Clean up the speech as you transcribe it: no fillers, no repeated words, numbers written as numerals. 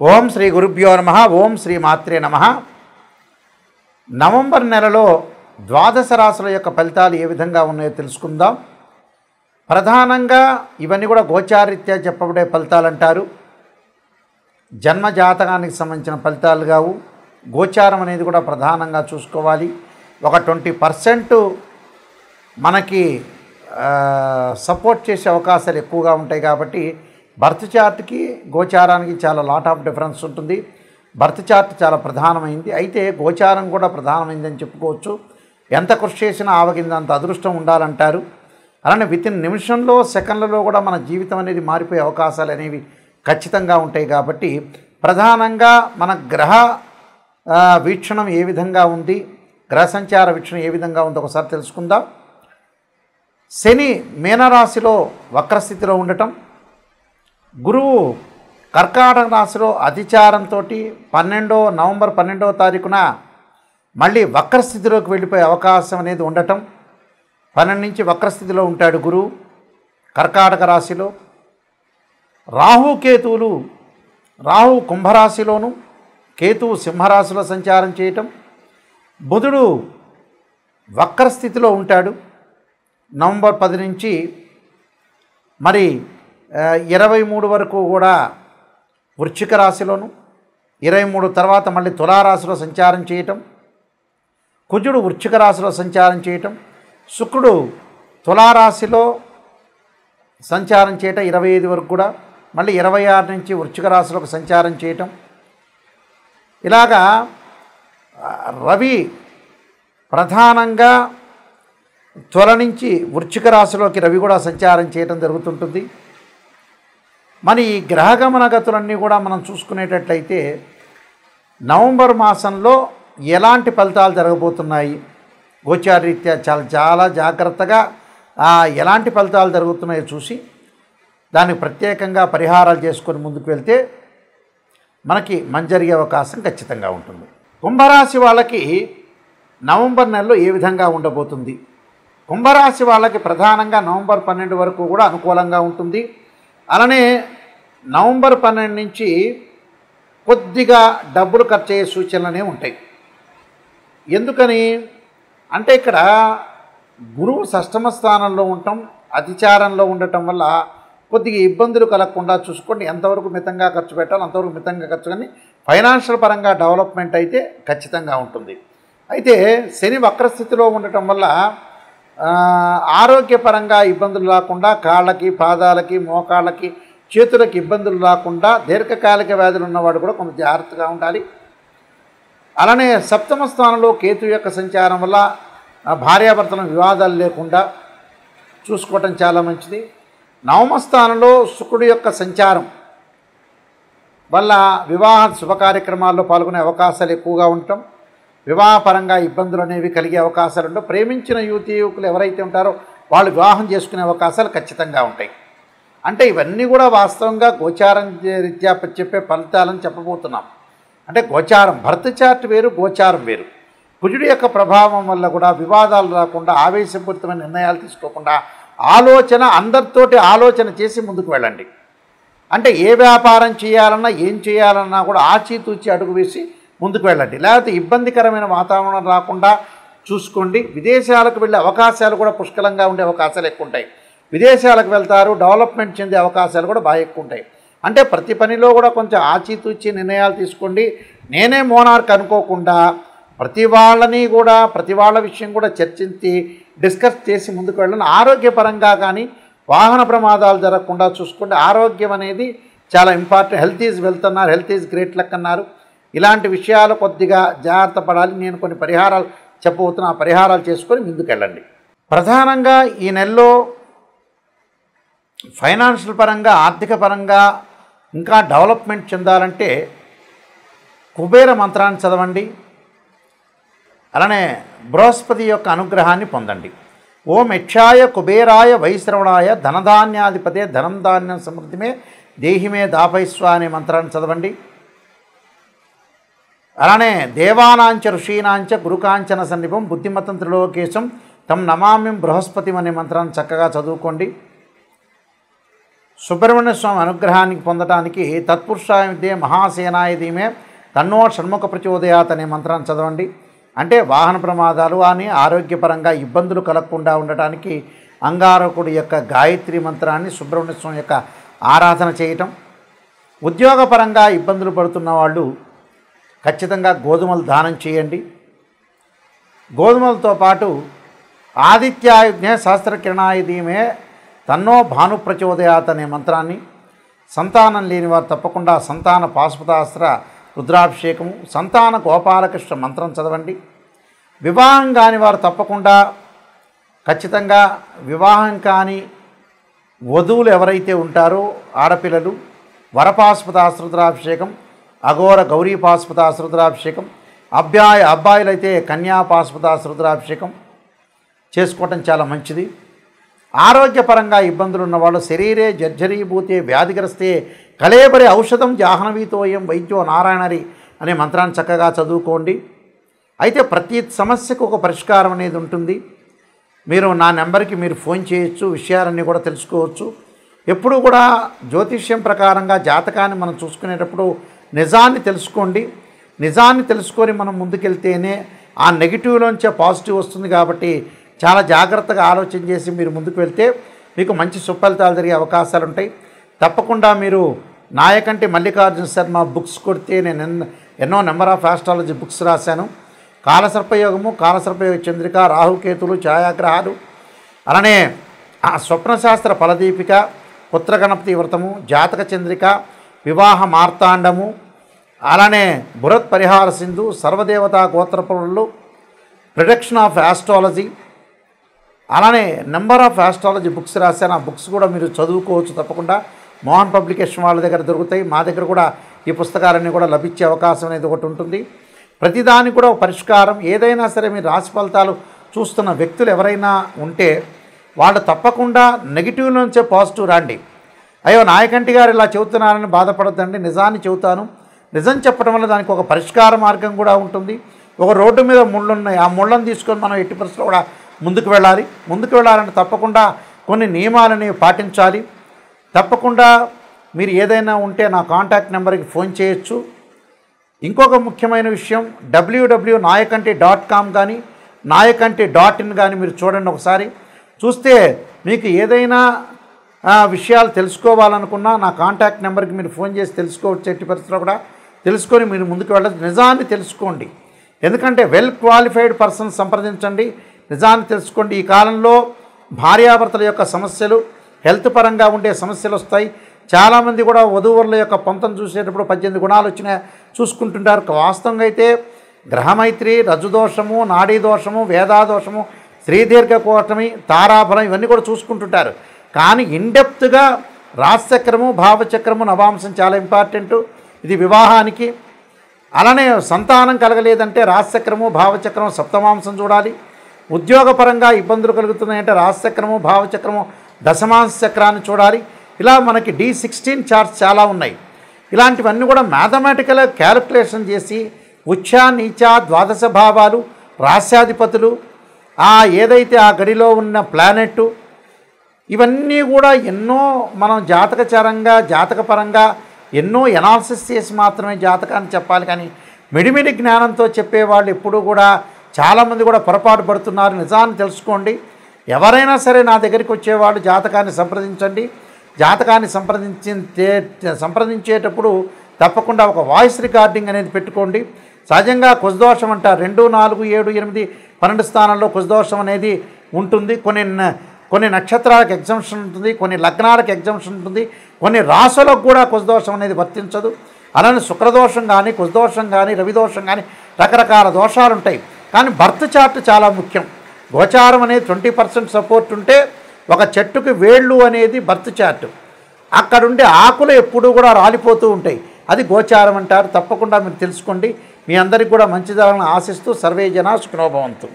ఓం శ్రీ గురుభ్యో నమః. ఓం శ్రీ మాత్రే నమః. నవంబర్ నెలలో ద్వాదశ రాశుల యొక్క ఫలితాలు ఏ విధంగా ఉన్నాయో తెలుసుకుందాం. ప్రధానంగా ఇవన్నీ కూడా గోచారీత్యా చెప్పబడే ఫలితాలు అంటారు. జన్మ జాతకానికి సంబంధించిన ఫలితాలు కావు. గోచారం అనేది కూడా ప్రధానంగా చూసుకోవాలి. ఒక 20% మనకి సపోర్ట్ చేసే అవకాశాలు ఎక్కువగా ఉంటాయి. కాబట్టి బర్త్ చార్ట్కి గోచారానికి చాలా లాట్ ఆఫ్ డిఫరెన్స్ ఉంటుంది. బర్త్ చార్ట్ చాలా ప్రధానమైంది, అయితే గోచారం కూడా ప్రధానమైందని చెప్పుకోవచ్చు. ఎంత కృషి చేసినా ఆవగిందంత అదృష్టం ఉండాలంటారు. అలానే వితిన్ నిమిషంలో సెకండ్లలో కూడా మన జీవితం అనేది మారిపోయే అవకాశాలు అనేవి ఖచ్చితంగా ఉంటాయి. కాబట్టి ప్రధానంగా మన గ్రహ వీక్షణం ఏ విధంగా ఉంది, గ్రహ సంచార వీక్షణం ఏ విధంగా ఉందో ఒకసారి తెలుసుకుందాం. శని మీనరాశిలో వక్రస్థితిలో ఉండటం, గురువు కర్కాటక రాశిలో అతిచారంతో నవంబర్ 12వ తారీఖున మళ్ళీ వక్రస్థితిలోకి వెళ్ళిపోయే అవకాశం అనేది ఉండటం. 12 నుంచి వక్రస్థితిలో ఉంటాడు గురువు కర్కాటక రాశిలో. రాహుకేతువులు, రాహు కుంభరాశిలోను, కేతువు సింహరాశిలో సంచారం చేయటం. బుధుడు వక్రస్థితిలో ఉంటాడు నవంబర్ 10 నుంచి మరి 23 వరకు కూడా వృశ్చిక రాశిలోను, 23 తర్వాత మళ్ళీ తులారాశిలో సంచారం చేయటం. కుజుడు వృశ్చిక రాశిలో సంచారం చేయటం, శుక్రుడు తులారాశిలో సంచారం చేయటం 25 వరకు కూడా, మళ్ళీ 26 నుంచి వృశ్చిక రాశిలోకి సంచారం చేయటం. ఇలాగా రవి ప్రధానంగా త్వర నుంచి వృశ్చిక రాశిలోకి రవి కూడా సంచారం చేయటం జరుగుతుంటుంది. మరి ఈ గ్రహగమన గతులన్నీ కూడా మనం చూసుకునేటట్లయితే నవంబర్ మాసంలో ఎలాంటి ఫలితాలు జరగబోతున్నాయి, గోచారీత్యా చాలా జాగ్రత్తగా ఎలాంటి ఫలితాలు జరుగుతున్నాయో చూసి దానికి ప్రత్యేకంగా పరిహారాలు చేసుకొని ముందుకు వెళ్తే మనకి మంచి జరిగే అవకాశం ఖచ్చితంగా ఉంటుంది. కుంభరాశి వాళ్ళకి నవంబర్ నెలలో ఏ విధంగా ఉండబోతుంది? కుంభరాశి వాళ్ళకి ప్రధానంగా నవంబర్ 12 వరకు కూడా అనుకూలంగా ఉంటుంది. అలానే నవంబర్ 12 నుంచి కొద్దిగా డబ్బులు ఖర్చు అయ్యే సూచనలనే ఉంటాయి. ఎందుకని అంటే ఇక్కడ గురువు షష్టమ స్థానంలో ఉండటం, అతిచారంలో ఉండటం వల్ల కొద్దిగా ఇబ్బందులు కలగకుండా చూసుకోండి. ఎంతవరకు మితంగా ఖర్చు పెట్టాలి అంతవరకు మితంగా ఖర్చు, కానీ ఫైనాన్షియల్ పరంగా డెవలప్మెంట్ అయితే ఖచ్చితంగా ఉంటుంది. అయితే శని వక్రస్థితిలో ఉండటం వల్ల ఆరోగ్యపరంగా ఇబ్బందులు రాకుండా, కాళ్ళకి, పాదాలకి, మోకాళ్ళకి, చేతులకి ఇబ్బందులు రాకుండా దీర్ఘకాలిక వ్యాధులు ఉన్నవాడు కూడా కొంచెం జాగ్రత్తగా ఉండాలి. అలానే సప్తమ స్థానంలో కేతు యొక్క సంచారం వల్ల భార్యాభర్తల వివాదాలు లేకుండా చూసుకోవటం చాలా మంచిది. నవమ స్థానంలో శుక్రుడి యొక్క సంచారం వల్ల వివాహ శుభ కార్యక్రమాల్లో పాల్గొనే అవకాశాలు ఎక్కువగా ఉండటం, వివాహపరంగా ఇబ్బందులు అనేవి కలిగే అవకాశాలు ఉండవు. ప్రేమించిన యువకులు ఎవరైతే ఉంటారో వాళ్ళు వివాహం చేసుకునే అవకాశాలు ఖచ్చితంగా ఉంటాయి. అంటే ఇవన్నీ కూడా వాస్తవంగా గోచారం రీత్యా చెప్పే ఫలితాలని చెప్పబోతున్నాం. అంటే గోచారం భర్త్ చార్ట్ వేరు, గోచారం వేరు. కుజుడి యొక్క ప్రభావం వల్ల కూడా వివాదాలు రాకుండా, ఆవేశపూరితమైన నిర్ణయాలు తీసుకోకుండా ఆలోచన అందరితోటి ఆలోచన చేసి ముందుకు వెళ్ళండి. అంటే ఏ వ్యాపారం చేయాలన్నా ఏం చేయాలన్నా కూడా ఆచితూచి అడుగు వేసి ముందుకు వెళ్ళండి. లేకపోతే ఇబ్బందికరమైన వాతావరణం రాకుండా చూసుకోండి. విదేశాలకు వెళ్ళే అవకాశాలు కూడా పుష్కలంగా ఉండే అవకాశాలు ఎక్కువ ఉంటాయి. విదేశాలకు వెళ్తారు, డెవలప్మెంట్ చెందే అవకాశాలు కూడా బాగా ఎక్కువ ఉంటాయి. అంటే ప్రతి పనిలో కూడా కొంచెం ఆచితూచి నిర్ణయాలు తీసుకోండి. నేనే మోనార్క్ అనుకోకుండా ప్రతి వాళ్ళ విషయం కూడా చర్చించి డిస్కస్ చేసి ముందుకు వెళ్ళండి. ఆరోగ్యపరంగా కానీ వాహన ప్రమాదాలు జరగకుండా చూసుకోండి. ఆరోగ్యం అనేది చాలా ఇంపార్టెంట్. హెల్త్ ఈజ్ వెల్త్ అన్నారు, హెల్త్ ఈజ్ గ్రేట్ లక్ అన్నారు. ఇలాంటి విషయాలు కొద్దిగా జాగ్రత్త పడాలి. నేను కొన్ని పరిహారాలు చెప్పబోతున్నా, ఆ పరిహారాలు చేసుకొని ముందుకు వెళ్ళండి. ప్రధానంగా ఈ నెలలో ఫైనాన్షియల్ పరంగా, ఆర్థిక పరంగా ఇంకా డెవలప్మెంట్ చెందాలంటే కుబేర మంత్రాన్ని చదవండి. అలానే బృహస్పతి యొక్క అనుగ్రహాన్ని పొందండి. ఓం యక్షాయ కుబేరాయ వైశ్రవణాయ ధనధాన్యాధిపతే ధనం ధాన్యం సమృద్ధిమే దేహిమే దాపైస్వ అనే మంత్రాన్ని చదవండి. అలానే దేవానాంచ ఋషీనాంచ గురుకాంచన సన్నిపం బుద్ధిమతం త్రిలోకేశం తం నమామ్యం బృహస్పతి అనే మంత్రాన్ని చక్కగా చదువుకోండి. సుబ్రహ్మణ్య స్వామి అనుగ్రహానికి పొందడానికి తత్పురుషాయ విద్యే మహాసేనాయ ధీమే తన్నో షణ్ముఖ ప్రచోదయాత్ అనే మంత్రాన్ని చదవండి. అంటే వాహన ప్రమాదాలు అని ఆరోగ్యపరంగా ఇబ్బందులు కలగకుండా ఉండటానికి అంగారకుడి యొక్క గాయత్రి మంత్రాన్ని సుబ్రహ్మణ్య స్వామి యొక్క ఆరాధన చేయటం. ఉద్యోగపరంగా ఇబ్బందులు పడుతున్న వాళ్ళు ఖచ్చితంగా గోధుమలు దానం చేయండి. గోధుమలతో పాటు ఆదిత్యాయుజ్ఞే సహస్రకిరణాయ ధీమే తన్నో భాను ప్రచోదయాత్ అనే మంత్రాన్ని, సంతానం లేని వారు తప్పకుండా సంతాన పాశుపతాస్త్ర రుద్రాభిషేకము, సంతాన గోపాలకృష్ణ మంత్రం చదవండి. వివాహం కాని వారు తప్పకుండా ఖచ్చితంగా వివాహం కాని వధువులు ఎవరైతే ఉంటారో ఆడపిల్లలు వరపాశుపతాస్త్ర రుద్రాభిషేకం, అఘోర గౌరీ పాశుపతాస్త్ర రుద్రాభిషేకం, అబ్బాయిలైతే కన్యా పాశుపతాస్త్ర రుద్రాభిషేకం చేసుకోవటం చాలా మంచిది. ఆరోగ్యపరంగా ఇబ్బందులు ఉన్నవాళ్ళు శరీరే జర్జరీభూతే వ్యాధిగ్రస్తే కళేబరి ఔషధం జాహ్నవీతోయం వైద్యో నారాయణరి అనే మంత్రాన్ని చక్కగా చదువుకోండి. అయితే ప్రతి సమస్యకు ఒక పరిష్కారం అనేది ఉంటుంది. మీరు నా నెంబర్కి మీరు ఫోన్ చేయొచ్చు, విషయాలన్నీ కూడా తెలుసుకోవచ్చు. ఎప్పుడు కూడా జ్యోతిష్యం ప్రకారంగా జాతకాన్ని మనం చూసుకునేటప్పుడు నిజాన్ని తెలుసుకోండి. నిజాన్ని తెలుసుకొని మనం ముందుకెళ్తేనే ఆ నెగిటివ్లోంచే పాజిటివ్ వస్తుంది. కాబట్టి చాలా జాగ్రత్తగా ఆలోచన చేసి మీరు ముందుకు వెళ్తే మీకు మంచి సుఫలితాలు జరిగే అవకాశాలు ఉంటాయి. తప్పకుండా మీరు నాయకంటి మల్లికార్జున శర్మ బుక్స్ కొడితే నేను ఎన్నో నెంబర్ ఆఫ్ ఆస్ట్రాలజీ బుక్స్ రాశాను. కాలసర్పయోగము, కాలసర్పయోగ చంద్రిక, రాహుకేతులు, ఛాయాగ్రహాలు, అలానే స్వప్నశాస్త్ర ఫలదీపిక, పుత్రగణపతి వ్రతము, జాతక చంద్రిక, వివాహ మార్తాండము, అలానే బృహత్ పరిహార సింధు, సర్వదేవతా గోత్రపురులు, ప్రిడిక్షన్ ఆఫ్ ఆస్ట్రాలజీ, అలానే నెంబర్ ఆఫ్ ఆస్ట్రాలజీ బుక్స్ రాశాను. ఆ బుక్స్ కూడా మీరు చదువుకోవచ్చు. తప్పకుండా మోహన్ పబ్లికేషన్ వాళ్ళ దగ్గర దొరుకుతాయి. మా దగ్గర కూడా ఈ పుస్తకాలన్నీ కూడా లభించే అవకాశం అనేది ఒకటి ఉంటుంది. ప్రతిదానికి కూడా ఒక పరిష్కారం. ఏదైనా సరే మీరు రాశి ఫలితాలు చూస్తున్న వ్యక్తులు ఎవరైనా ఉంటే వాళ్ళు తప్పకుండా నెగిటివ్ నుంచే పాజిటివ్ రండి. అయ్యో నాయకంటి గారు ఇలా చెబుతున్నారని బాధపడద్దండి. నిజాన్ని చెబుతాను. నిజం చెప్పడం వల్ల దానికి ఒక పరిష్కార మార్గం కూడా ఉంటుంది. ఒక రోడ్డు మీద ముళ్ళు ఉన్నాయి. ఆ ముళ్ళను తీసుకొని మనం ఎట్టి పరిస్థితుల్లో కూడా ముందుకు వెళ్ళాలి. ముందుకు వెళ్ళాలంటే తప్పకుండా కొన్ని నియమాలని పాటించాలి. తప్పకుండా మీరు ఏదైనా ఉంటే నా కాంటాక్ట్ నెంబర్కి ఫోన్ చేయొచ్చు. ఇంకొక ముఖ్యమైన విషయం, www.nayakanti.com కానీ nayakanti.in కానీ మీరు చూడండి. ఒకసారి చూస్తే మీకు ఏదైనా విషయాలు తెలుసుకోవాలనుకున్నా నా కాంటాక్ట్ నెంబర్కి మీరు ఫోన్ చేసి తెలుసుకోవచ్చు. ఎట్టి పరిస్థితుల్లో కూడా తెలుసుకొని మీరు ముందుకు వెళ్ళచ్చు. నిజాన్ని తెలుసుకోండి. ఎందుకంటే వెల్ క్వాలిఫైడ్ పర్సన్ సంప్రదించండి. నిజాన్ని తెలుసుకోండి. ఈ కాలంలో భార్యాభర్తల యొక్క సమస్యలు, హెల్త్ పరంగా ఉండే సమస్యలు వస్తాయి. చాలామంది కూడా వధూవరుల యొక్క పొంతం చూసేటప్పుడు 18 గుణాలు వచ్చినా చూసుకుంటుంటారు. వాస్తవంగా అయితే గ్రహమైత్రి, రజుదోషము, నాడీ దోషము, వేదాదోషము, శ్రీదీర్ఘకోటమి, తారాఫలం ఇవన్నీ కూడా చూసుకుంటుంటారు. కానీ ఇన్డెప్త్గా రాశిచక్రము, భావచక్రము, నవాంశం చాలా ఇంపార్టెంట్. ఇది వివాహానికి. అలానే సంతానం కలగలేదంటే రాశిచక్రము, భావచక్రము, సప్తమాంశం చూడాలి. ఉద్యోగపరంగా ఇబ్బందులు కలుగుతున్నాయంటే రాశిచక్రము, భావచక్రము, దశమాంశ చక్రాన్ని చూడాలి. ఇలా మనకి D16 చార్ట్స్ చాలా ఉన్నాయి. ఇలాంటివన్నీ కూడా మ్యాథమెటికల్ క్యాలిక్యులేషన్ చేసి ఉచ్చ, నీచ, ద్వాదశ భావాలు, రాశ్యాధిపతులు, ఏదైతే ఆ గడిలో ఉన్న ప్లానెట్, ఇవన్నీ కూడా ఎన్నో మనం జాతకపరంగా ఎన్నో ఎనాలిసిస్ చేసి మాత్రమే జాతకాన్ని చెప్పాలి. కానీ మిడిమిడి జ్ఞానంతో చెప్పేవాళ్ళు ఎప్పుడూ కూడా చాలామంది కూడా పొరపాటు పడుతున్నారు. నిజాన్ని తెలుసుకోండి. ఎవరైనా సరే నా దగ్గరికి వచ్చేవాళ్ళు జాతకాన్ని సంప్రదించండి. జాతకాన్ని సంప్రదించేటప్పుడు తప్పకుండా ఒక వాయిస్ రికార్డింగ్ అనేది పెట్టుకోండి. సహజంగా కుజదోషం అంటారు. 2, 4, 7, 8, 12 స్థానాల్లో కుజదోషం అనేది ఉంటుంది. కొన్ని నక్షత్రాలకు ఎగ్జంప్షన్ ఉంటుంది, కొన్ని లగ్నాలకు ఎగ్జంప్షన్ ఉంటుంది, కొన్ని రాశులకు కూడా కుజదోషం అనేది వర్తించదు. అలానే శుక్రదోషం కానీ, కుజదోషం కానీ, రవిదోషం కానీ రకరకాల దోషాలు ఉంటాయి. కానీ బర్త్ చార్ట్ చాలా ముఖ్యం. గోచారం అనేది 20% సపోర్ట్ ఉంటే ఒక చెట్టుకి వేళ్ళు అనేది బర్త్ చార్ట్. అక్కడుండే ఆకులు ఎప్పుడూ కూడా రాలిపోతూ ఉంటాయి. అది గోచారం అంటారు. తప్పకుండా మీరు తెలుసుకోండి. మీ అందరికీ కూడా మంచి జరగాలని ఆశిస్తూ సర్వే జనా సుఖినో భవంతు.